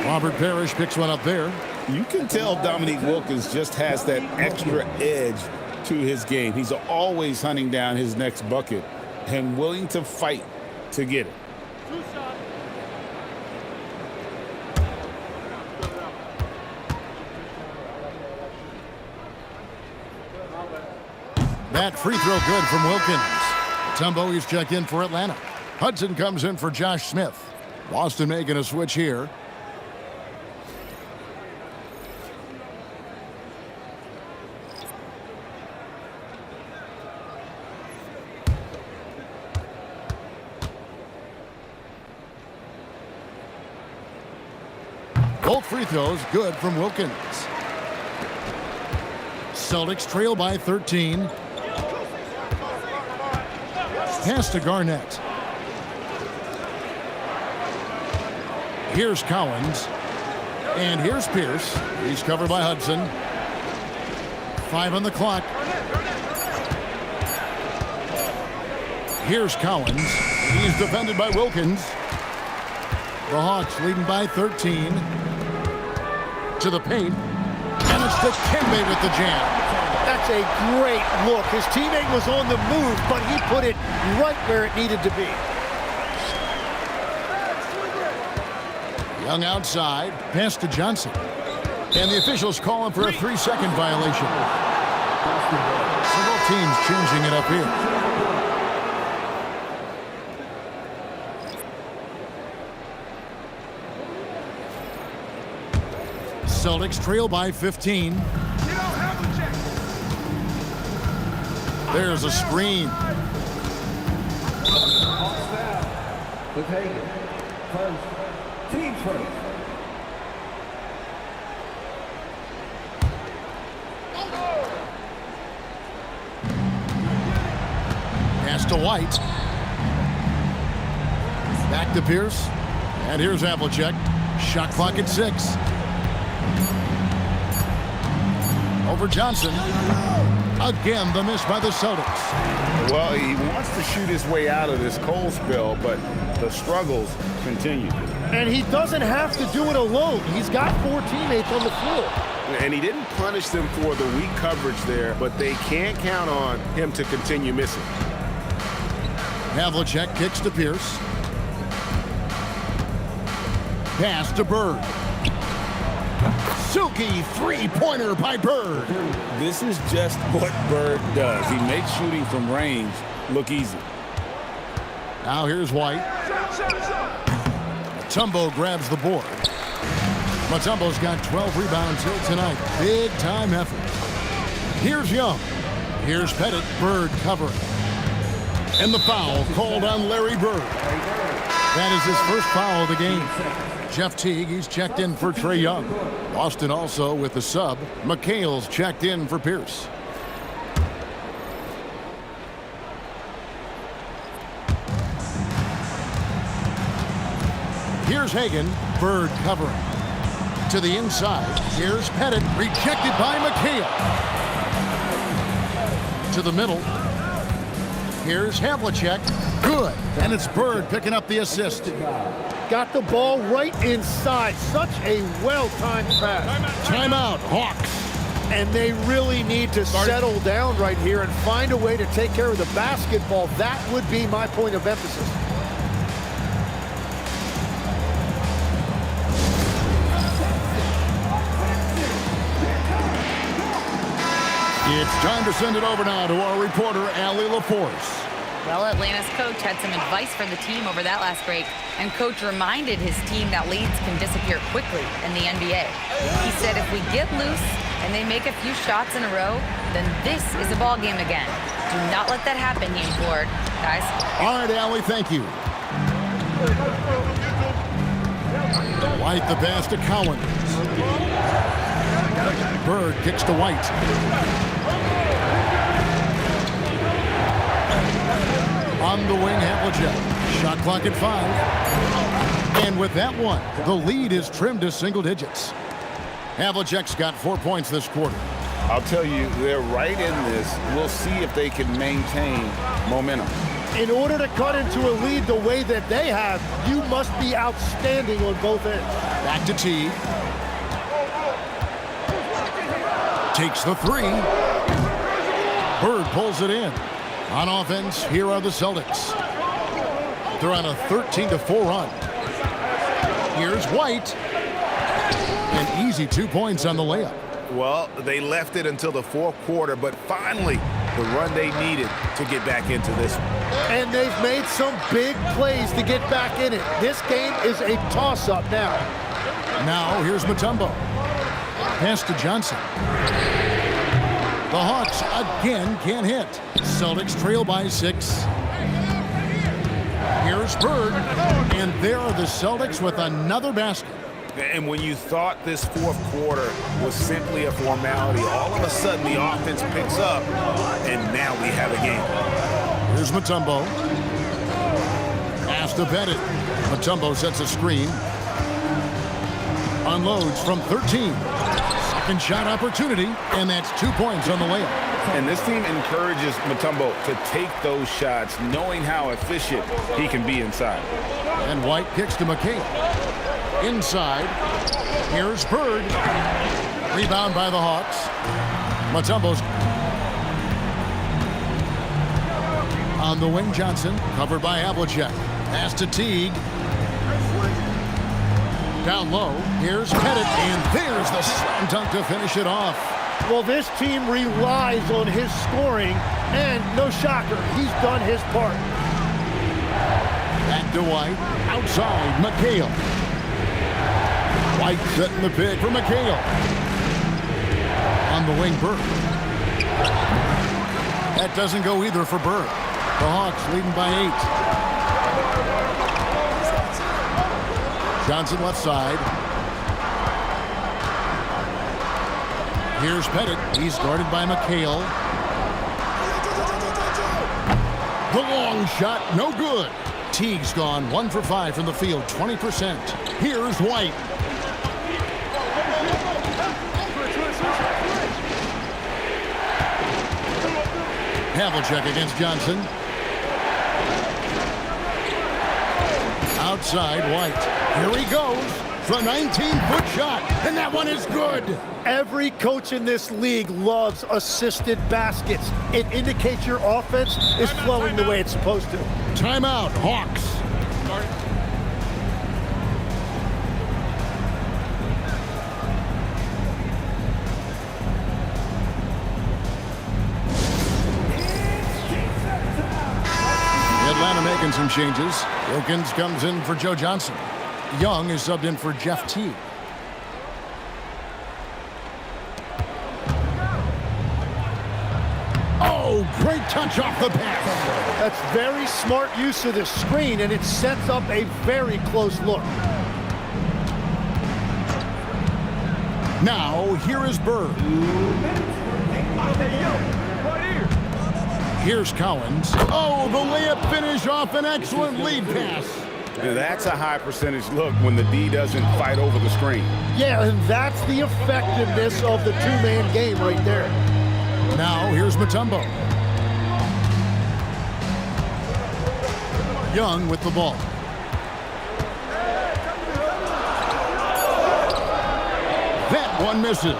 Robert Parrish picks one up there. You can tell Dominique Wilkins just has that extra edge to his game. He's always hunting down his next bucket and willing to fight to get it. That free throw good from Wilkins. Tumbo is checked in for Atlanta. Hudson comes in for Josh Smith. Boston making a switch here. Both free throws good from Wilkins. Celtics trail by 13. Pass to Garnett. Here's Cowens. And here's Pierce. He's covered by Hudson. 5 on the clock. Here's Cowens. He's defended by Wilkins. The Hawks leading by 13. To the paint. And it's Dikembe with the jam. That's a great look. His teammate was on the move, but he put it right where it needed to be. Young outside. Pass to Johnson. And the officials calling for a 3-second violation. Several teams changing it up here. Celtics trail by 15. There's a screen. The Vegas first, team first. Pass to White. Back to Pierce. And here's Havlicek. Shot clock at 6. Over Johnson. Again, the miss by the Celtics. Well, he wants to shoot his way out of this cold spell, but the struggles continue. And he doesn't have to do it alone. He's got 4 teammates on the floor. And he didn't punish them for the weak coverage there, but they can't count on him to continue missing. Havlicek kicks to Pierce. Pass to Bird. Silky three-pointer by Bird. This is just what Bird does. He makes shooting from range look easy. Now here's White. Tumbo grabs the board. Mutombo's got 12 rebounds here tonight. Big-time effort. Here's Young. Here's Pettit. Bird covering. And the foul called on Larry Bird. That is his first foul of the game. Jeff Teague, he's checked in for Trae Young. Boston also with the sub. McHale's checked in for Pierce. Here's Hagan. Bird covering. To the inside. Here's Pettit. Rejected by McHale. To the middle. Here's Havlicek. Good. And it's Bird picking up the assist. Got the ball right inside. Such a well-timed pass. Timeout, Hawks. And they really need to settle down right here and find a way to take care of the basketball. That would be my point of emphasis. It's time to send it over now to our reporter, Allie LaForce. Well, Atlanta's coach had some advice for the team over that last break, and coach reminded his team that leads can disappear quickly in the NBA. He said if we get loose and they make a few shots in a row, then this is a ball game again. Do not let that happen, he implored. Guys. All right, Allie, thank you. White the pass to Cowan. Bird kicks to White. On the wing, Havlicek. Shot clock at 5. And with that one, the lead is trimmed to single digits. Havlicek's got 4 points this quarter. I'll tell you, they're right in this. We'll see if they can maintain momentum. In order to cut into a lead the way that they have, you must be outstanding on both ends. Back to T. Takes the 3. Bird pulls it in. On offense, here are the Celtics. They're on a 13-4 run. Here's White. An easy 2 points on the layup. Well, they left it until the fourth quarter, but finally the run they needed to get back into this one. And they've made some big plays to get back in it. This game is a toss-up now. Now here's Mutombo. Pass to Johnson. The Hawks again can't hit. Celtics trail by 6. Here's Bird. And there are the Celtics with another basket. And when you thought this fourth quarter was simply a formality, all of a sudden the offense picks up, and now we have a game. Here's Mutombo. Pass to Pettit. Mutombo sets a screen. Unloads from 13. Second shot opportunity, and that's 2 points on the layup. And this team encourages Mutombo to take those shots, knowing how efficient he can be inside. And White kicks to McHale. Inside, here's Bird. Rebound by the Hawks. Mutombo's on the wing. Johnson covered by Havlicek. Pass to Teague. Down low, here's Pettit, and there's the slam dunk to finish it off. Well, this team relies on his scoring, and no shocker, he's done his part. Back to White, outside, McHale. White setting the pick for McHale. On the wing, Bird. That doesn't go either for Bird. The Hawks leading by 8. Johnson left side. Here's Pettit. He's guarded by McHale. The long shot, no good. Teague's gone 1 for 5 from the field, 20%. Here's White. Havlicek against Johnson. Outside, White. Here he goes. The 19-foot shot, and that one is good. Every coach in this league loves assisted baskets. It indicates your offense is flowing the way it's supposed to. Timeout, Hawks. Atlanta making some changes. Wilkins comes in for Joe Johnson. Young is subbed in for Jeff Teague. Great touch off the pass. That's very smart use of the screen, and it sets up a very close look. Now, here is Bird. Here's Collins. Oh, the layup finish off an excellent lead pass. Now, that's a high percentage look when the D doesn't fight over the screen. Yeah, and that's the effectiveness of the two-man game right there. Now, here's Mutombo. Young with the ball. That one misses.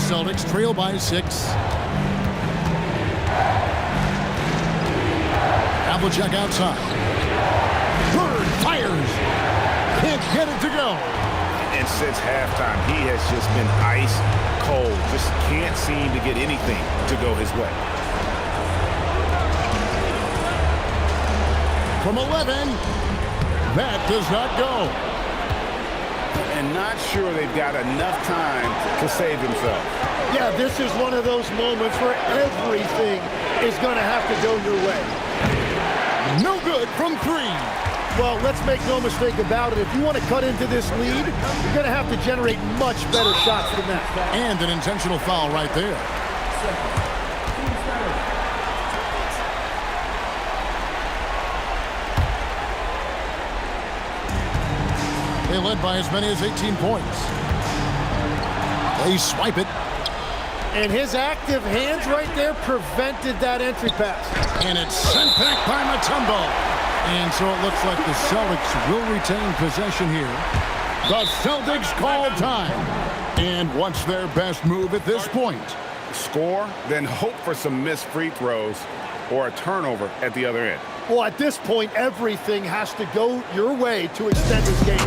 Celtics trail by 6. Havlicek outside. Bird fires. Can't get it to go. And since halftime, he has just been ice cold. Just can't seem to get anything to go his way. From 11, that does not go. And not sure they've got enough time to save himself. Yeah, this is one of those moments where everything is going to have to go your way. No good from 3. Well, let's make no mistake about it. If you want to cut into this lead, you're going to have to generate much better shots than that. And an intentional foul right there. They led by as many as 18 points. They swipe it. And his active hands right there prevented that entry pass. And it's sent back by Mutombo. And so it looks like the Celtics will retain possession here. The Celtics call time. And what's their best move at this point? Score, then hope for some missed free throws or a turnover at the other end. Well, at this point, everything has to go your way to extend this game.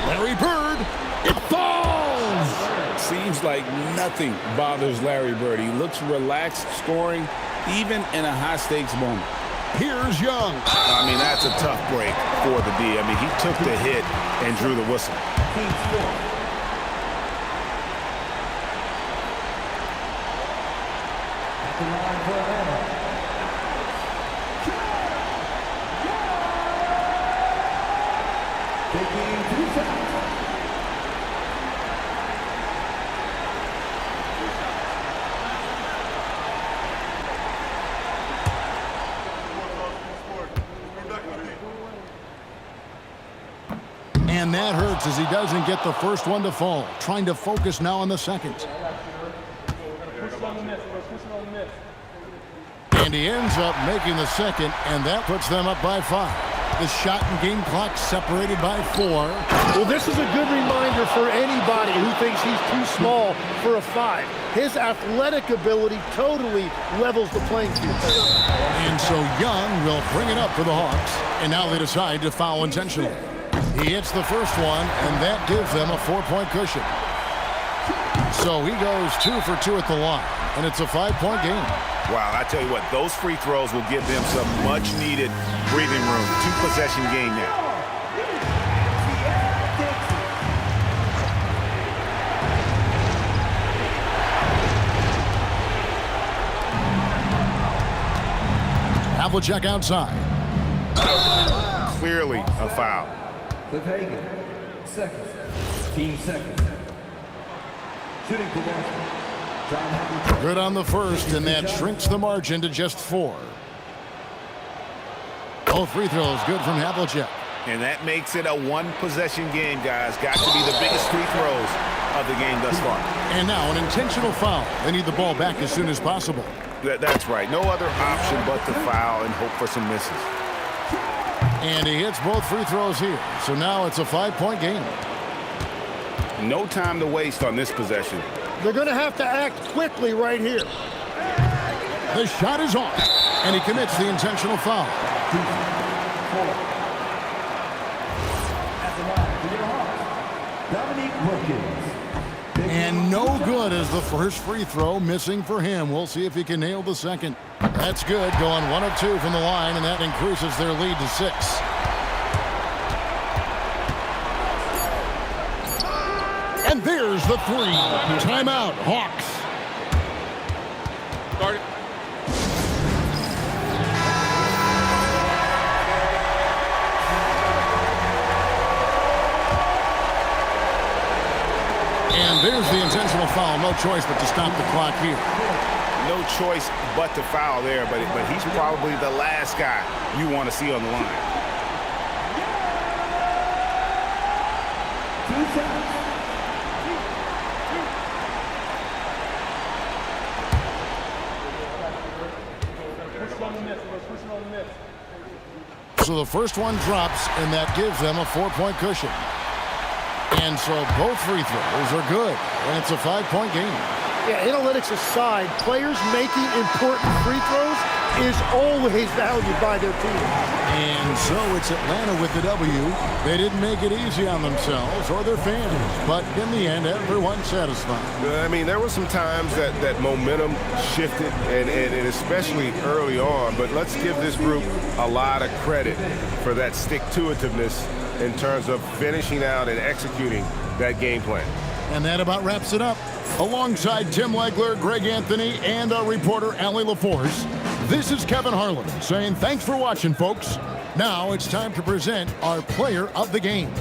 Larry Bird, it falls! Seems like nothing bothers Larry Bird. He looks relaxed scoring, even in a high-stakes moment. Here's Young. I mean, that's a tough break for the D. I mean, he took the hit and drew the whistle. At the line for Atlanta. Taking 2 shots. And that hurts as he doesn't get the first one to fall. Trying to focus now on the second. And he ends up making the second, and that puts them up by 5. The shot and game clock separated by 4. Well, this is a good reminder for anybody who thinks he's too small for a 5. His athletic ability totally levels the playing field. And so Young will bring it up for the Hawks, and now they decide to foul intentionally. He hits the first one, and that gives them a 4-point cushion. So he goes 2 for 2 at the line. and it's a 5-point game. Wow, I tell you what, those free throws will give them some much-needed breathing room. 2-possession game now. Havlicek outside. Clearly a foul. Cliff Hagan, seconds. Team seconds. Shooting possession. John Havlicek. Good on the first, and that shrinks the margin to just 4. Both free throws good from Havlicek. And that makes it a 1-possession game, guys. Got to be the biggest free throws of the game thus far. And now an intentional foul. They need the ball back as soon as possible. That's right. No other option but to foul and hope for some misses. And he hits both free throws here. So now it's a 5-point game. No time to waste on this possession. They're going to have to act quickly right here. The shot is off, and he commits the intentional foul. At the line for your Hawks, Dominique Wilkins. And no good as the first free throw missing for him. We'll see if he can nail the second. That's good, going 1 of 2 from the line, and that increases their lead to 6. And there's the 3. Timeout, Hawks. Start it. And there's the intentional foul. No choice but to stop the clock here. No choice but to foul there, but he's probably the last guy you want to see on the line. 2 seconds. So the first one drops, and that gives them a 4-point cushion. And so both free throws are good, and it's a 5-point game. Yeah, analytics aside, players making important free throws is always valued by their team. And so it's Atlanta with the W. They didn't make it easy on themselves or their fans, but in the end, everyone's satisfied. I mean, there were some times that momentum shifted, and especially early on, but let's give this group a lot of credit for that stick-to-itiveness in terms of finishing out and executing that game plan. And that about wraps it up. Alongside Tim Legler, Greg Anthony, and our reporter, Allie LaForce, this is Kevin Harlan saying thanks for watching, folks. Now it's time to present our player of the game.